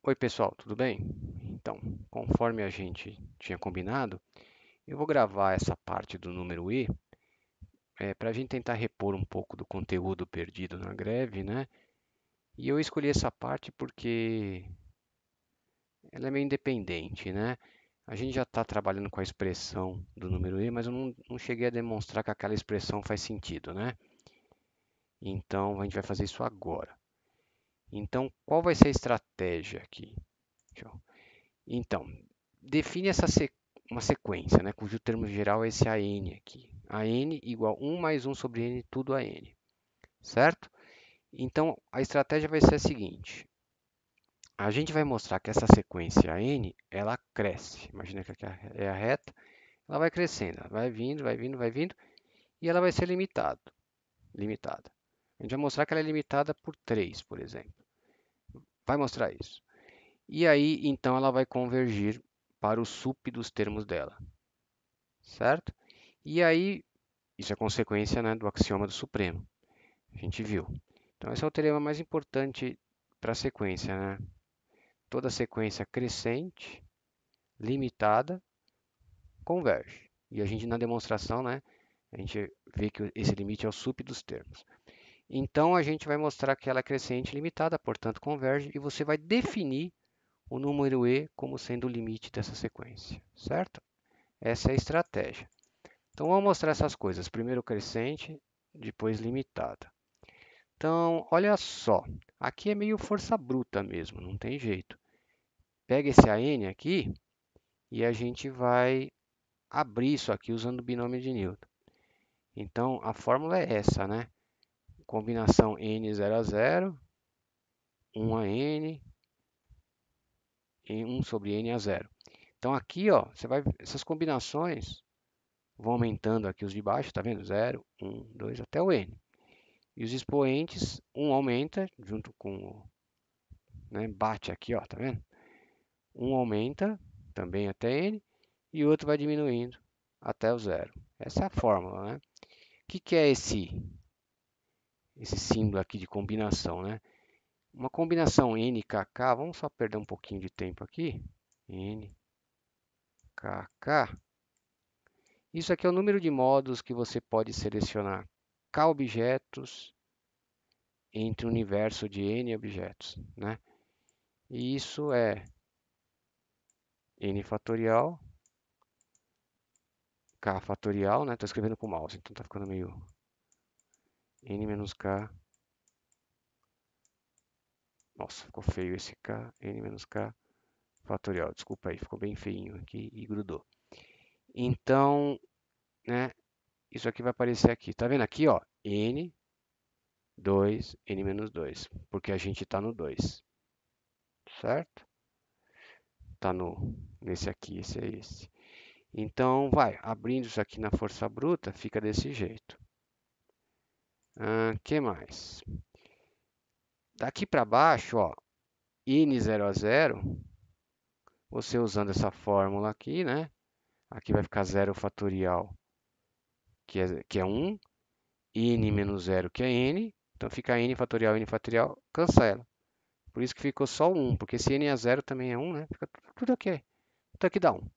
Oi, pessoal, tudo bem? Então, conforme a gente tinha combinado, eu vou gravar essa parte do número E para a gente tentar repor um pouco do conteúdo perdido na greve, né? E eu escolhi essa parte porque ela é meio independente, né? A gente já está trabalhando com a expressão do número E, mas eu não cheguei a demonstrar que aquela expressão faz sentido, né? Então, a gente vai fazer isso agora. Então, qual vai ser a estratégia aqui? Deixa eu- Então, define uma sequência, né, cujo termo geral é esse AN aqui. AN igual 1 mais 1 sobre N, tudo a N, certo? Então, a estratégia vai ser a seguinte. A gente vai mostrar que essa sequência AN, ela cresce. Imagina que aqui é a reta, ela vai crescendo, ela vai vindo, vai vindo, vai vindo, e ela vai ser limitada. A gente vai mostrar que ela é limitada por 3, por exemplo. Vai mostrar isso. E aí, então, ela vai convergir para o sup dos termos dela, certo? E aí, isso é consequência, né, do axioma do supremo. A gente viu. Então, esse é o teorema mais importante para a sequência, né? Toda sequência crescente, limitada, converge. E a gente, na demonstração, né, a gente vê que esse limite é o sup dos termos. Então, a gente vai mostrar que ela é crescente limitada, portanto, converge, e você vai definir o número E como sendo o limite dessa sequência, certo? Essa é a estratégia. Então, vamos mostrar essas coisas. Primeiro crescente, depois limitada. Então, olha só. Aqui é meio força bruta mesmo, não tem jeito. Pega esse AN aqui e a gente vai abrir isso aqui usando o binômio de Newton. Então, a fórmula é essa, né? Combinação N0 a 0, 1 a N e 1 sobre N a 0. Então, aqui, ó, essas combinações vão aumentando aqui os de baixo, tá vendo? 0, 1, 2, até o N. E os expoentes, um aumenta junto com o, né, bate aqui, ó, tá vendo? Um aumenta também até N e o outro vai diminuindo até o zero. Essa é a fórmula, né? O que é esse símbolo aqui de combinação, né? Uma combinação NKK, vamos só perder um pouquinho de tempo aqui. NKK. Isso aqui é o número de modos que você pode selecionar K objetos entre o universo de N objetos, né? E isso é N fatorial, K fatorial, né? Estou escrevendo com o mouse, então está ficando meio N menos K. Nossa, ficou feio esse K, N menos K fatorial. Desculpa aí, ficou bem feinho aqui e grudou. Então, né, isso aqui vai aparecer aqui. Tá vendo aqui, ó? N, 2, N menos 2, porque a gente está no 2, certo? Está nesse aqui, esse é esse. Então, vai, abrindo isso aqui na força bruta, fica desse jeito. Que mais? Daqui para baixo, ó, N0 a 0, você usando essa fórmula aqui, né? Aqui vai ficar 0 fatorial, que é 1, N menos 0, que é N. Então fica N fatorial, cancela. Por isso que ficou só 1, porque se N é 0 também é 1, né? Fica tudo aqui. Tudo aqui dá 1.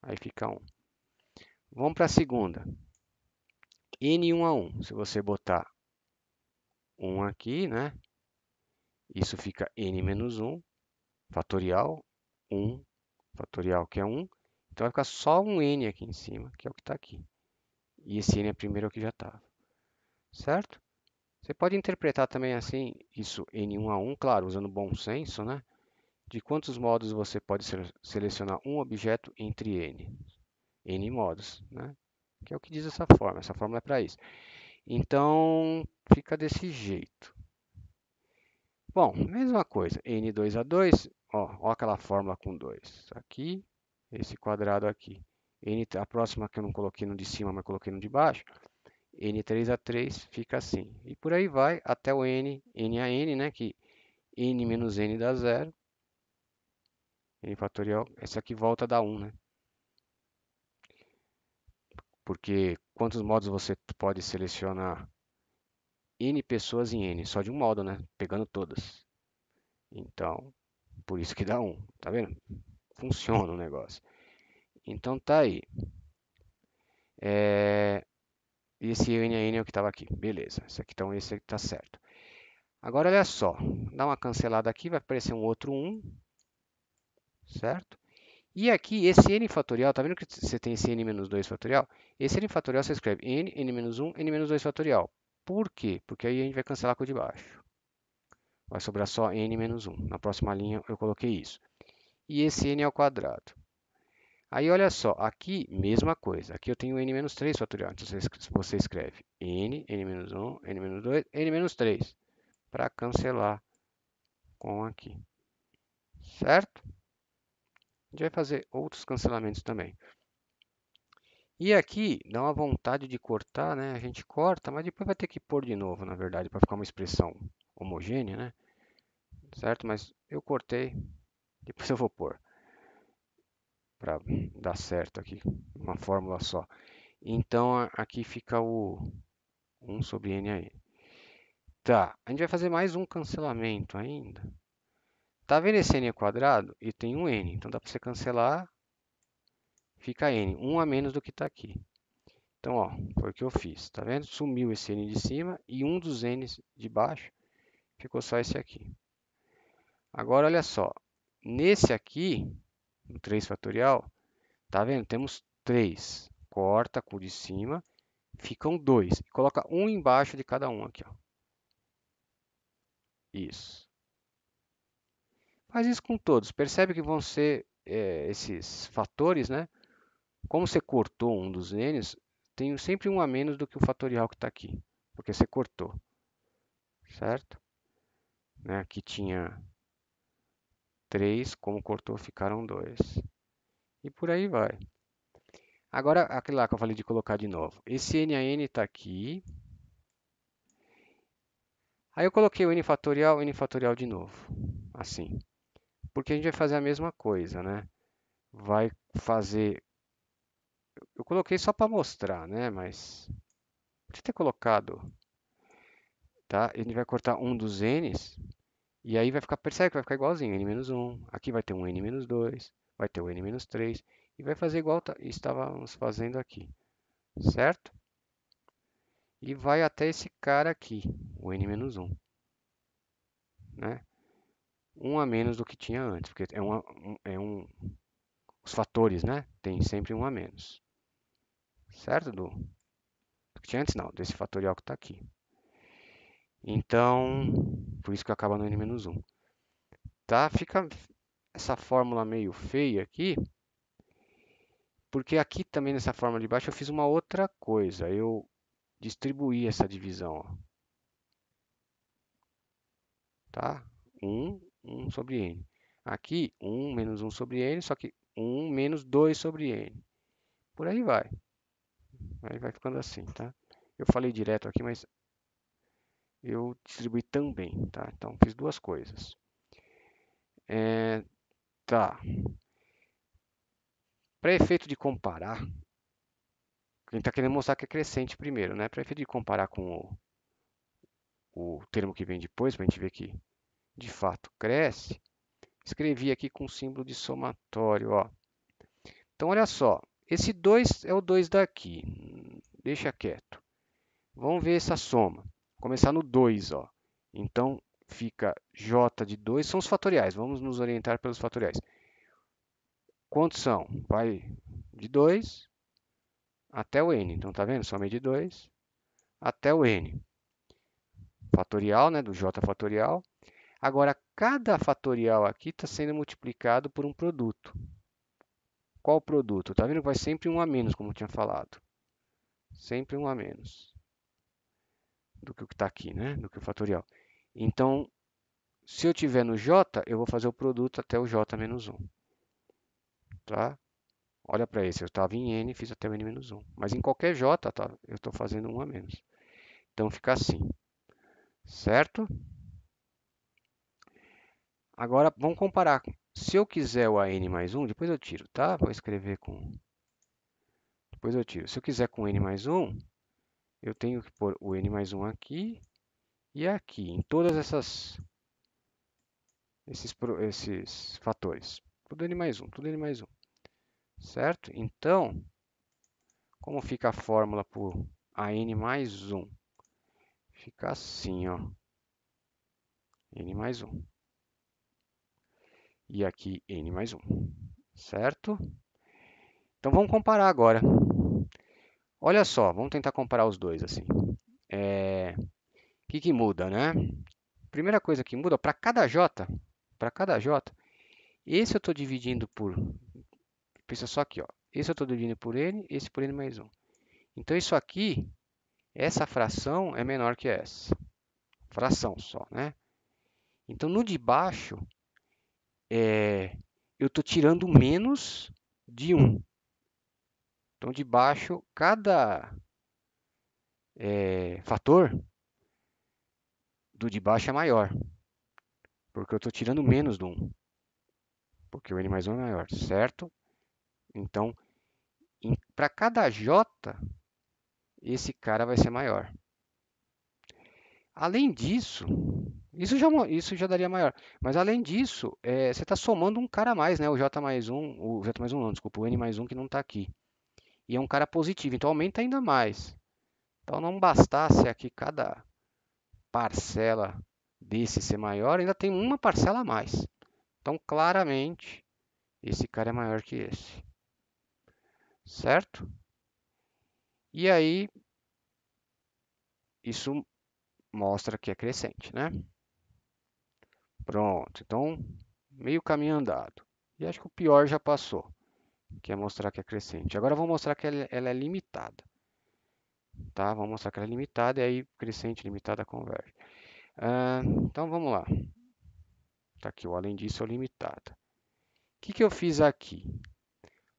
Aí fica 1. Vamos para a segunda. N1 a 1. Se você botar 1 aqui, né? Isso fica N menos 1, fatorial, 1, fatorial, que é 1. Então vai ficar só um N aqui em cima, que é o que está aqui. E esse N é primeiro que já estava. Certo? Você pode interpretar também assim, isso N1 a 1, claro, usando bom senso, né? De quantos modos você pode selecionar um objeto entre N. N modos, né? Que é o que diz essa fórmula. Essa fórmula é para isso. Então, fica desse jeito. Bom, mesma coisa. N2 a 2, ó aquela fórmula com 2. Aqui, esse quadrado aqui. A próxima que eu não coloquei no de cima, mas coloquei no de baixo. N3 a 3 fica assim. E por aí vai até o N, N a N, né? Que N menos N dá 0. N fatorial. Esse aqui volta a dar 1, né? Porque quantos modos você pode selecionar? N pessoas em N, só de um modo, né? Pegando todas. Então, Por isso que dá 1, tá vendo? Funciona o negócio. Então tá aí. Esse N a N é o que estava aqui. Beleza. Então esse aqui tá certo. Agora olha só. Dá uma cancelada aqui, vai aparecer um outro 1, certo? E aqui, esse n fatorial, tá vendo que você tem esse n menos 2 fatorial? Esse n fatorial você escreve n menos 1, n menos 2 fatorial. Por quê? Porque aí a gente vai cancelar com o de baixo. Vai sobrar só n menos 1. Na próxima linha eu coloquei isso. E esse n ao quadrado. Aí olha só, aqui mesma coisa. Aqui eu tenho n menos 3 fatorial. Então você escreve n menos 1, n menos 2, n menos 3. Para cancelar com aqui. Certo? A gente vai fazer outros cancelamentos também. E aqui dá uma vontade de cortar, né? A gente corta, mas depois vai ter que pôr de novo, na verdade, para ficar uma expressão homogênea, né? Certo? Mas eu cortei, depois eu vou pôr para dar certo aqui, uma fórmula só. Então aqui fica o 1 sobre n a n. Tá, a gente vai fazer mais um cancelamento ainda. Tá vendo esse n ao quadrado? E tem um n, então dá para você cancelar, fica n, 1 a menos do que está aqui. Então, ó, foi o que eu fiz, tá vendo? Sumiu esse n de cima e um dos n's de baixo ficou só esse aqui. Agora, olha só, nesse aqui, no 3 fatorial, tá vendo? Temos 3. Corta com o de cima, ficam 2. Coloca um embaixo de cada um aqui, ó. Isso. Faz isso com todos. Percebe que vão ser esses fatores, né? Como você cortou um dos n's, tem sempre um a menos do que o fatorial que está aqui, porque você cortou, certo? Né? Aqui tinha 3, como cortou, ficaram 2. E por aí vai. Agora, aquele lá que eu falei de colocar de novo. Esse n a n está aqui. Aí eu coloquei o n fatorial de novo. Assim. Porque a gente vai fazer a mesma coisa, né? Vai fazer... Eu coloquei só para mostrar, né? Mas... Podia ter colocado... Tá? Ele vai cortar um dos n's. E aí vai ficar... Percebe que vai ficar igualzinho. n-1. Aqui vai ter um n-2. Vai ter o n-3. E vai fazer igual estávamos fazendo aqui. Certo? E vai até esse cara aqui, o n-1, né? Um a menos do que tinha antes, porque os fatores, né? Tem sempre um a menos, certo? Do que tinha antes, não, desse fatorial que está aqui. Então, por isso que acaba no n-1. Tá? Fica essa fórmula meio feia aqui, porque aqui também nessa fórmula de baixo eu fiz uma outra coisa. Eu distribuí essa divisão, ó. Tá? 1 sobre n. Aqui, 1 menos 1 sobre n, só que 1 menos 2 sobre n. Por aí vai. Aí vai ficando assim, tá? Eu falei direto aqui, mas eu distribuí também, tá? Então, fiz duas coisas. Tá. Para efeito de comparar, a gente está querendo mostrar que é crescente primeiro, né? Para efeito de comparar com o termo que vem depois, para a gente ver que de fato cresce, escrevi aqui com o símbolo de somatório, ó. Então, olha só, esse 2 é o 2 daqui, deixa quieto. Vamos ver essa soma. Começar no 2, ó. Então, fica j de 2, são os fatoriais, vamos nos orientar pelos fatoriais. Quantos são? Vai de 2 até o n, então tá vendo? Soma de 2 até o n. Fatorial, né, do j fatorial. Agora, cada fatorial aqui está sendo multiplicado por um produto. Qual produto? Tá vendo que vai sempre um a menos, como eu tinha falado. Sempre um a menos do que o que está aqui, né? Do que o fatorial. Então, se eu tiver no j, eu vou fazer o produto até o j menos 1. Tá? Olha para esse, eu estava em n, fiz até o n menos 1. Mas em qualquer j, tá? Eu estou fazendo 1 a menos. Então, fica assim. Certo? Agora, vamos comparar. Se eu quiser o AN mais 1, depois eu tiro, tá? Vou escrever com... Depois eu tiro. Se eu quiser com N mais 1, eu tenho que pôr o N mais 1 aqui e aqui, em todas esses fatores. Tudo n mais 1, tudo n mais 1. Certo? Então, como fica a fórmula por AN mais 1? Fica assim, ó. N mais 1. E aqui N mais 1. Certo? Então, vamos comparar agora. Olha só, vamos tentar comparar os dois assim. O que muda, né? Primeira coisa que muda, para cada J, esse eu estou dividindo por, pensa só aqui, ó. Esse eu estou dividindo por N, esse por N mais 1. Então, isso aqui, essa fração é menor que essa. Fração só, né? Então, no de baixo, eu estou tirando menos de 1. Então, de baixo, cada fator do de baixo é maior, porque eu estou tirando menos do 1, porque o n mais 1 é maior, certo? Então, para cada j, esse cara vai ser maior. Além disso, isso já daria maior. Mas além disso, você está somando um cara a mais, né? O j mais 1, o j mais 1 não, desculpa, o n mais 1 que não está aqui. E é um cara positivo, então aumenta ainda mais. Então não bastasse aqui cada parcela desse ser maior, ainda tem uma parcela a mais. Então claramente esse cara é maior que esse. Certo? E aí isso mostra que é crescente, né? Pronto, então meio caminho andado. E acho que o pior já passou, que é mostrar que é crescente. Agora eu vou mostrar que ela é limitada. Tá? Vamos mostrar que ela é limitada e aí crescente, limitada, converge. Então vamos lá. Tá aqui, o além disso é o limitada. O que eu fiz aqui?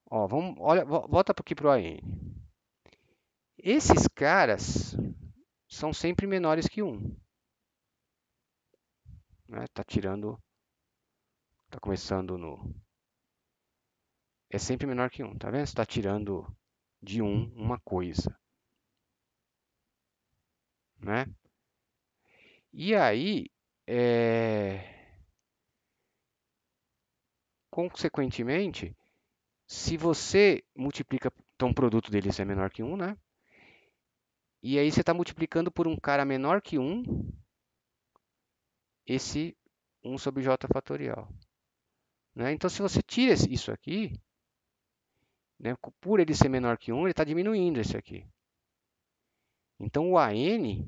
Ó, olha, volta aqui para o AN. Esses caras são sempre menores que 1. Né? Tá começando no... É sempre menor que 1, tá vendo? Você está tirando de 1 uma coisa. Né? E aí, consequentemente, se você multiplica, então o produto deles é menor que 1, né? E aí você está multiplicando por um cara menor que 1, esse 1 sobre j fatorial. Né? Então, se você tira isso aqui, né, por ele ser menor que 1, ele está diminuindo esse aqui. Então, o AN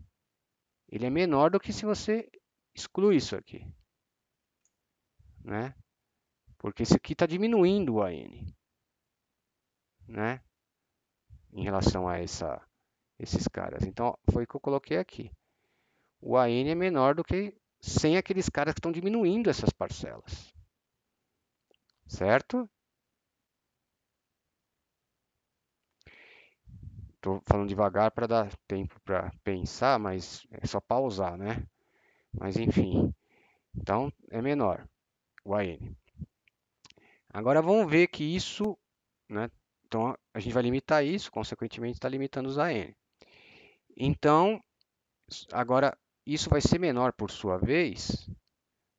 ele é menor do que se você exclui isso aqui. Né? Porque esse aqui está diminuindo o AN. Né? Em relação a esses caras. Então, foi o que eu coloquei aqui. O AN é menor do que sem aqueles caras que estão diminuindo essas parcelas. Certo? Estou falando devagar para dar tempo para pensar, mas é só pausar, né? Mas enfim, então é menor o AN. Agora vamos ver que isso, né? Então a gente vai limitar isso, consequentemente está limitando os AN. Então, agora isso vai ser menor por sua vez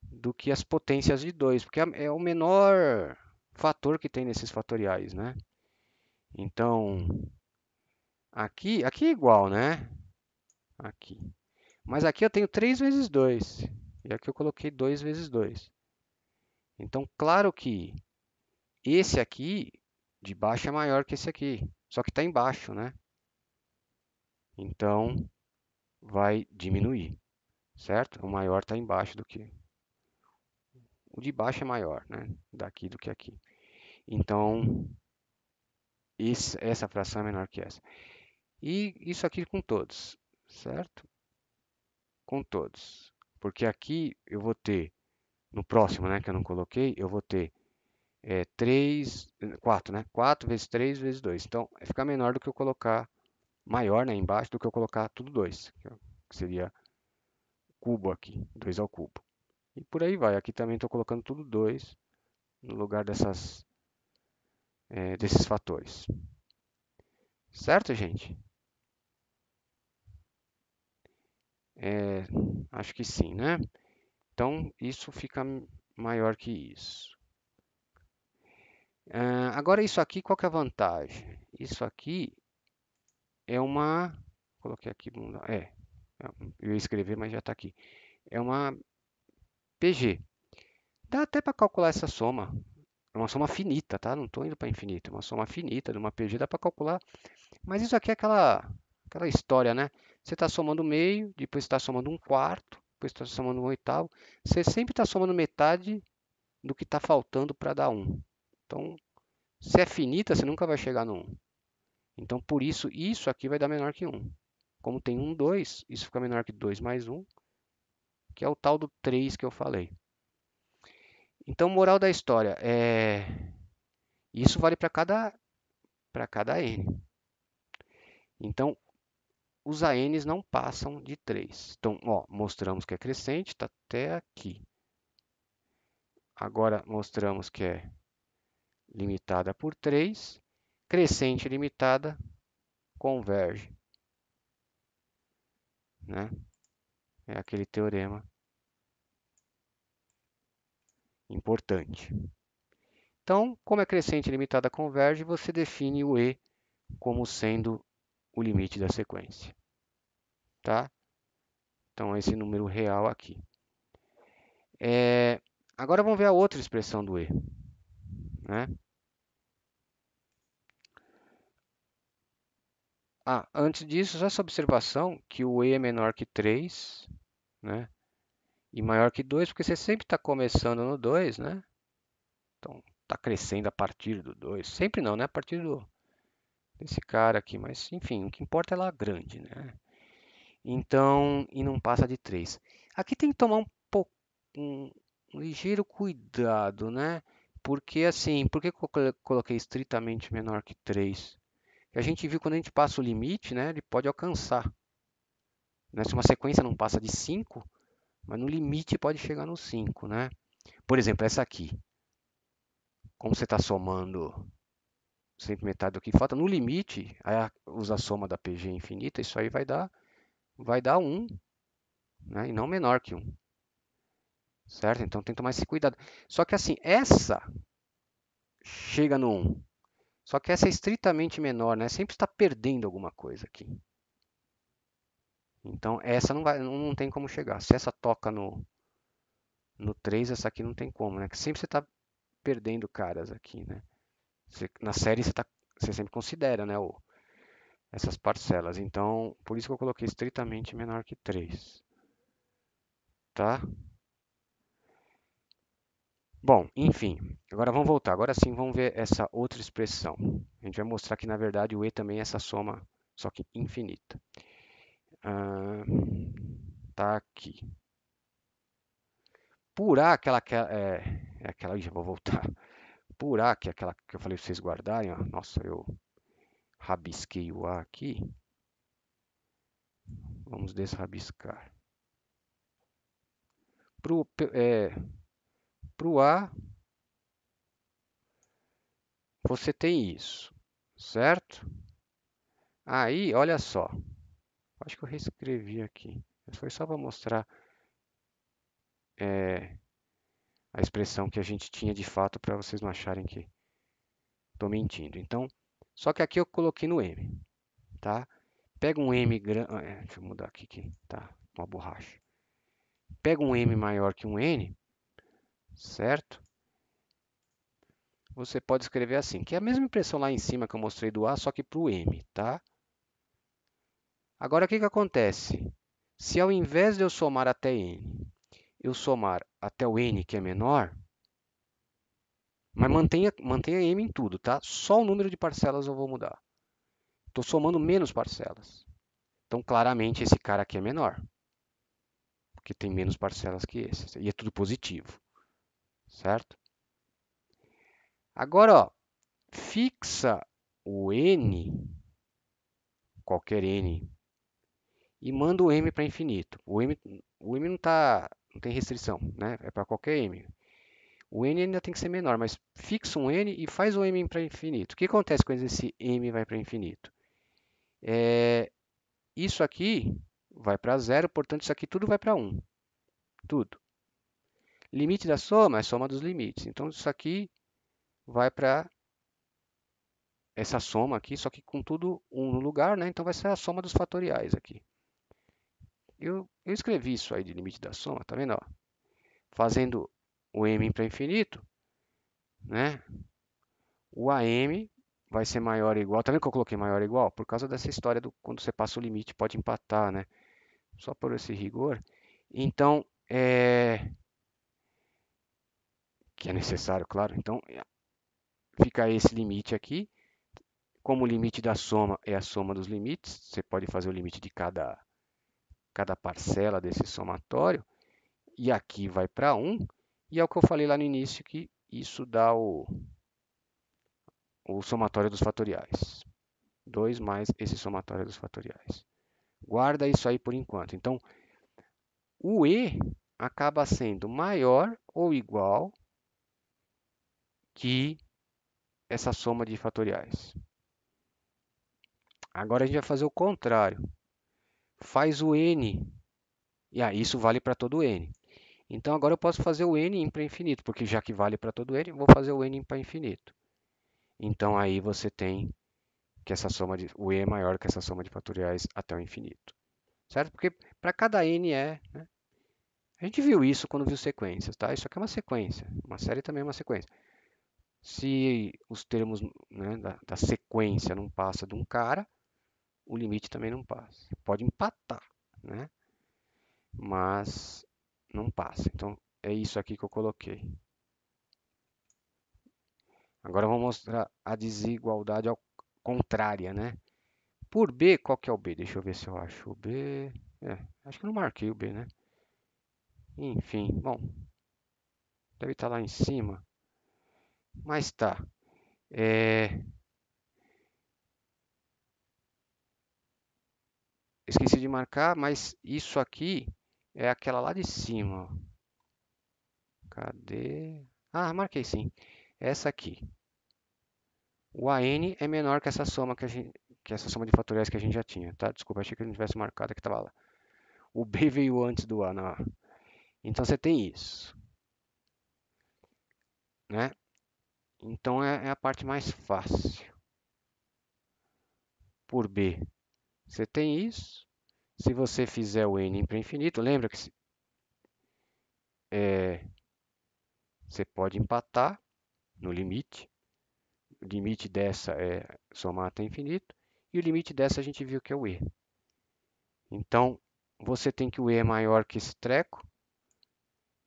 do que as potências de 2, porque é o menor fator que tem nesses fatoriais, né? Então, aqui é igual, né? Aqui. Mas aqui eu tenho 3 vezes 2. E aqui eu coloquei 2 vezes 2. Então, claro que esse aqui de baixo é maior que esse aqui. Só que está embaixo, né? Então, vai diminuir, certo? O maior está embaixo do que... O de baixo é maior, né? Daqui do que aqui. Então, essa fração é menor que essa. E isso aqui com todos, certo? Com todos. Porque aqui eu vou ter, no próximo, né, que eu não coloquei, eu vou ter 4, né? 4 vezes 3 vezes 2. Então, vai ficar menor do que eu colocar, maior, né, embaixo, do que eu colocar tudo 2, que seria cubo aqui, 2 ao cubo. E por aí vai. Aqui também estou colocando tudo 2 no lugar desses fatores. Certo, gente? Acho que sim, né? Então, isso fica maior que isso. Agora isso aqui, qual que é a vantagem? Isso aqui é uma... Coloquei aqui, eu ia escrever, mas já está aqui. É uma PG. Dá até para calcular essa soma. É uma soma finita, tá? Não estou indo para infinito. É uma soma finita de uma PG, dá para calcular. Mas isso aqui é aquela história, né? Você está somando meio, depois está somando um quarto, depois está somando um oitavo. Você sempre está somando metade do que está faltando para dar 1. Então, se é finita, você nunca vai chegar no 1. Então, por isso, isso aqui vai dar menor que 1. Como tem 1, 2, isso fica menor que 2 mais 1, que é o tal do 3 que eu falei. Então, moral da história, isso vale para cada n. Então, os ANs não passam de 3. Então, ó, mostramos que é crescente, está até aqui. Agora, mostramos que é limitada por 3. Crescente limitada converge. Né? É aquele teorema importante. Então, como é crescente limitada converge, você define o E como sendo o limite da sequência. Tá? Então, esse número real aqui. Agora vamos ver a outra expressão do E. Né? Antes disso, só essa observação que o E é menor que 3, né? E maior que 2, porque você sempre está começando no 2, né? Então, está crescendo a partir do 2. Sempre não, né? A partir desse cara aqui, mas enfim, o que importa é lá grande, né? Então, e não passa de 3. Aqui tem que tomar um ligeiro cuidado, né? Porque assim, por que eu coloquei estritamente menor que 3? A gente viu quando a gente passa o limite, né? Ele pode alcançar. Né? Se uma sequência não passa de 5, mas no limite pode chegar no 5, né? Por exemplo, essa aqui. Como você está somando sempre metade do que falta, no limite, aí usa a soma da PG infinita, isso aí vai dar 1, né? E não menor que 1. Certo? Então tem que tomar esse cuidado. Só que assim, essa chega no 1. Só que essa é estritamente menor, né? Sempre está perdendo alguma coisa aqui. Então essa não tem como chegar. Se essa toca no 3, essa aqui não tem como, né? Que sempre você está perdendo caras aqui, né? Na série você sempre considera, né, essas parcelas. Então, por isso que eu coloquei estritamente menor que 3. Tá? Bom, enfim. Agora vamos voltar. Agora sim vamos ver essa outra expressão. A gente vai mostrar que, na verdade, o E também é essa soma, só que infinita. Tá aqui. Por A, aquela... Já vou voltar. Por A, que é aquela que eu falei para vocês guardarem. Ó. Nossa, eu rabisquei o A aqui. Vamos desrabiscar. Pro A, você tem isso, certo? Aí, olha só. Acho que eu reescrevi aqui. Foi só para mostrar a expressão que a gente tinha de fato para vocês não acharem que estou mentindo. Então, só que aqui eu coloquei no M, tá? Pega um M grande. Deixa eu mudar aqui que tá uma borracha. Pega um M maior que um N, certo? Você pode escrever assim, que é a mesma impressão lá em cima que eu mostrei do A, só que para o M, tá? Agora, o que que acontece? Se ao invés de eu somar até N, eu somar até o N que é menor, mas mantenha M em tudo, tá? Só o número de parcelas eu vou mudar. Estou somando menos parcelas. Então, claramente, esse cara aqui é menor, porque tem menos parcelas que esse. E é tudo positivo, certo? Agora, ó, fixa o N, qualquer N, e manda o M para infinito. O M não tem restrição, né? É para qualquer M. O N ainda tem que ser menor, mas fixa um N e faz o M para infinito. O que acontece quando esse M vai para infinito? Isso aqui vai para zero, portanto, isso aqui tudo vai para 1. Tudo. Limite da soma é a soma dos limites. Então, isso aqui vai para essa soma aqui, só que com tudo 1 no lugar, né? Então, vai ser a soma dos fatoriais aqui. Eu escrevi isso aí de limite da soma, tá vendo? Ó? Fazendo o m para infinito, né? O AM vai ser maior ou igual. Tá vendo que eu coloquei maior ou igual? Por causa dessa história do quando você passa o limite pode empatar, né? Só por esse rigor. Então, que é necessário, claro. Então, fica esse limite aqui. Como o limite da soma é a soma dos limites, você pode fazer o limite de cada parcela desse somatório. E aqui vai para 1. E é o que eu falei lá no início, que isso dá o somatório dos fatoriais. 2 mais esse somatório dos fatoriais. Guarda isso aí por enquanto. Então, o E acaba sendo maior ou igual que essa soma de fatoriais. Agora a gente vai fazer o contrário. Faz o N. E aí isso vale para todo N. Então agora eu posso fazer o N para infinito, porque já que vale para todo N, vou fazer o N para infinito. Então aí você tem que essa soma de o E é maior que essa soma de fatoriais até o infinito. Certo? Porque para cada N né? A gente viu isso quando viu sequências, tá? Isso aqui é uma sequência. Uma série também é uma sequência. Se os termos, né, da sequência não passa de um cara, o limite também não passa. Pode empatar, né? Mas não passa. Então é isso aqui que eu coloquei. Agora eu vou mostrar a desigualdade contrária, né? Por B, qual que é o B? Deixa eu ver se eu acho o B. Acho que eu não marquei o B, né? Enfim, bom, deve estar lá em cima. Mas tá. Esqueci de marcar, mas isso aqui é aquela lá de cima. Cadê? Ah, marquei sim. Essa aqui. O AN é menor que essa soma que essa soma de fatoriais que a gente já tinha, tá? Desculpa, achei que a gente tivesse marcado que estava lá. O B veio antes do A, não. Então você tem isso, né? Então é a parte mais fácil. Por B, você tem isso. Se você fizer o N para infinito, lembra que você pode empatar no limite. O limite dessa é somar até infinito. E o limite dessa a gente viu que é o E. Então, você tem que o E é maior que esse treco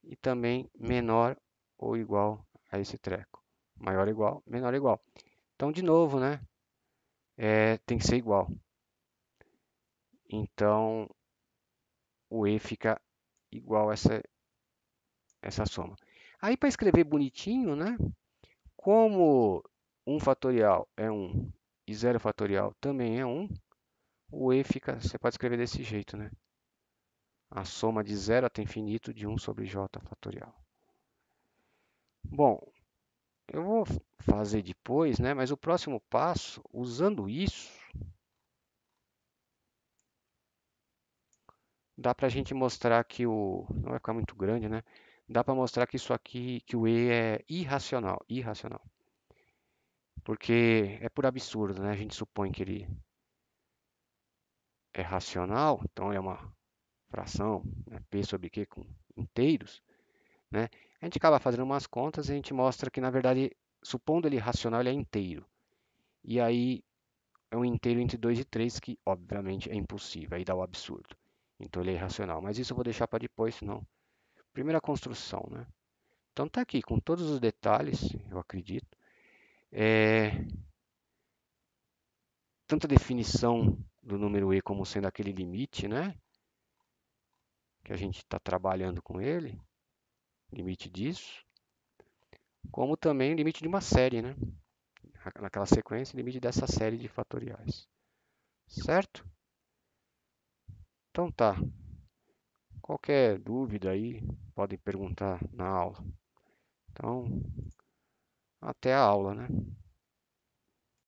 e também menor ou igual a esse treco. Maior ou igual, menor ou igual. Então, de novo, né? Tem que ser igual. Então, o E fica igual a essa soma. Aí, para escrever bonitinho, né? Como 1 fatorial é 1 e 0 fatorial também é 1, o E fica, você pode escrever desse jeito, né? A soma de 0 até infinito de 1 sobre j fatorial. Bom, eu vou fazer depois, né? Mas o próximo passo, usando isso, dá para a gente mostrar que não vai ficar muito grande, né? Dá para mostrar que isso aqui, que o E é irracional, irracional. Porque é por absurdo, né? A gente supõe que ele é racional, então é uma fração, né? P sobre Q com inteiros, né? A gente acaba fazendo umas contas e a gente mostra que, na verdade, supondo ele racional, ele é inteiro. E aí é um inteiro entre 2 e 3, que obviamente é impossível, aí dá o absurdo. Então ele é irracional. Mas isso eu vou deixar para depois, senão. Primeira construção, né? Então tá aqui, com todos os detalhes, eu acredito. Tanto a definição do número E como sendo aquele limite, né? Que a gente está trabalhando com ele, limite disso, como também o limite de uma série, né? Naquela sequência, limite dessa série de fatoriais. Certo? Então tá. Qualquer dúvida aí, podem perguntar na aula. Então, até a aula, né?